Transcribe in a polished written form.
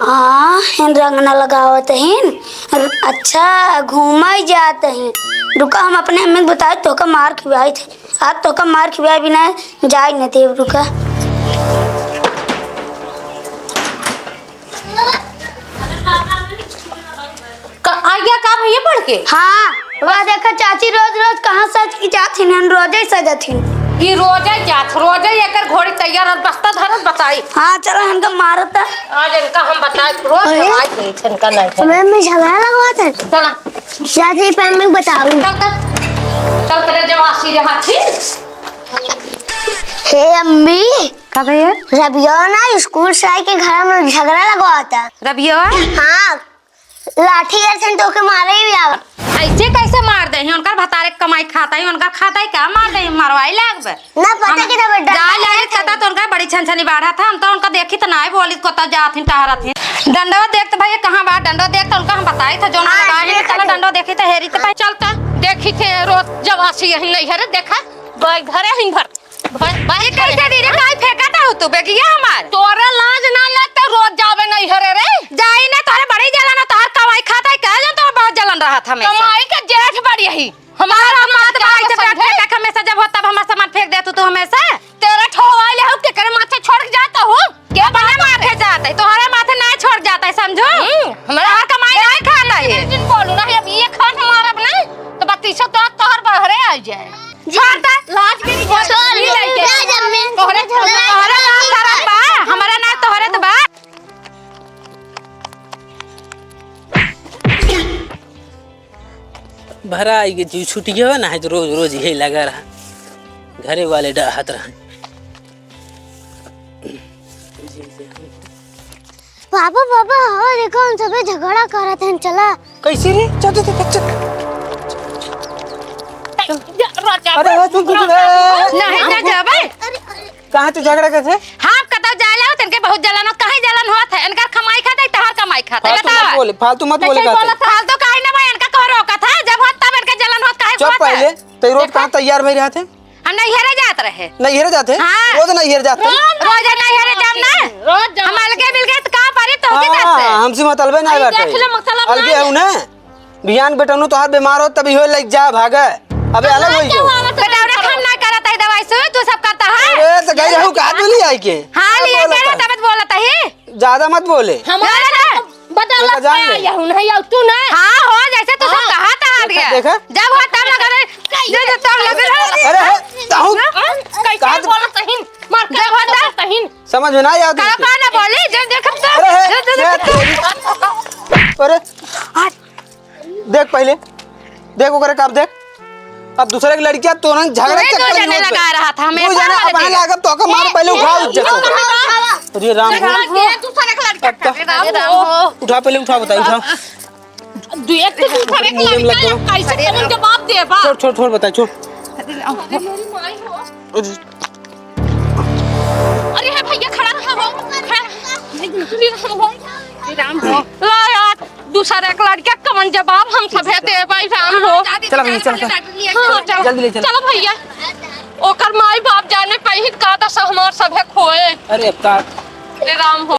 हिन रंग न लगावत हिन। अच्छा घूमा ही जात हिन। रुका हम अपने अम्मी को बताए तो का मार खिवाई थे। आज तो का मार खिवाई बिना जाए न थे। रुका आइया का भैया पढ़ के। हाँ वह देखा चाची रोज रोज कहाँ सज की जात हिन रोजे सजत हिन। ई रोजे जात रोजे एकर घोड़ी तैयार बस्ता धरत बताई। हाँ चलो इनका मारता आज इनका हम बताए रोज आज नहीं इनका नहीं मैं झगड़ा लगवा था। चला चाची पे मैं बताऊं। चल तेरे जवासी रे हाथी। हे अम्मी का भैया रबिया ना स्कूल से आके घर में झगड़ा लगवा था। रबिया हाँ लाठी ऐसे तो के मारे ही आवा। ऐसे कैसे मार दे उनका भतारे कमाई खाता है उनका खाता है क्या मार दे मरवाई लागबे ना पता कि ना बेटा जा लागे कता तो उनका बड़ी छनछनी बाढ़ा था हम तो उनका देखी तो ना बोली कोता जाथिन टहरा थी डंडवा देख तो भैया कहां बा डंडवा देख तो उनका हम बताई था जो ना लगाई चला डंडवा देखी तो हेरी तो चलता देखी थे रोज जवासी यही नहीं है देखा भाई घरे हिन भर भाई कैसे दी रे काई फेंका था तू बेगिया हमार तोरे लाज ना लगता रोज जावे नहीं हरे रे जाई ना तोरे बड़ी जलन तार कमाई खाता है का जो तो बहुत जलन रहा था मैं कमाई के जेठ बड़ी यही हमारा मात भाई से बैठ के हमेशा जब होता हमारा सामान फेंक दे तू हमेशा तेरा ठोवा ले हो के करे माथे छोड़ के जाता हूं के बने माथे जाता है तोहरे माथे ना छोड़ जाता है समझो हमारा कमाई नहीं खाना है जिन बोलू ना अब ये खान हमारा बना तो 3200 तो तोहर बहरे आ जाए छोड़ता लाज के छोड़ ले जम्मे तोहरे तोहरे ना सारा बा हमारा ना तोहरे तो बा भरा आई जी छुट्टी हो ना है तो रोज रोज यही लगा रहा घरे वाले डहात रहा। पापा पापा और देखो हम सब झगड़ा कर रहे थे चला कैसे रे चल चल चल अरे नहीं ना जाबे कहां तू झगड़ा करथे हां कतौ जाले हो तनके बहुत जलन कहीं जलन होत है इनका कमाई खाता है तहार कमाई खाता है बता फालतू मत बोले फालतू काहे ना भाई इनका कह रोका था जब होत तब इनके जलन होत काहे चुप पहले तो रोज कहां तैयार भई रहते हम नहीं हेरे जात रहे नहीं हेरे जाते रोज नहीं हेरे जाते रोज नहीं हेरे जब ना रोज हम अलगे मिलके तो कहां पारी तो के हां हमसे मतलबे नहीं बाटे अलगे हूं ना बियान बेटनु तोहार बीमार हो तभी हो लग जा भागे अबे अलग होई जो बेटा हम ना करत है दवाई से तू सब करता है अरे तो गई रहू का नहीं आई के हां लिए तेरा तब बोलता है ज्यादा मत बोले हमारा बदलत आया हूं नहीं आउ तू ना हां हो जैसे तू सब कहा था हट गया देखा जब हो तब लगा जो तब लगा अरे ताऊ कैसे बोलत हिन मार के होता हिन समझ में ना आया का ना बोली जो देखब तो अरे देख पहले देख ओकरे कब देख अब दूसरे की लड़कियां तो ना झगड़ा चक्कर में लगा रहा था मैं अब लागब तो का मार पहले उठाओ इज्जत अरे राम दूसरे का लड़का उठा पहले उठा बता उठा दू एक दूसरे का लड़का कैसे कौन जवाब दे बा छोड़ छोड़ छोड़ बता छोड़ अरे मेरी माई हो अरे है भैया खड़ा रहा हो राम हो ला यार दूसरे का लड़का कौन जवाब हम सब है दे भाई राम हो चल भैया चल जल्दी ले चल चलो भैया ओकर माई बाप जाने पहित का दशा हमार सब है खोए अरे अब का राम हो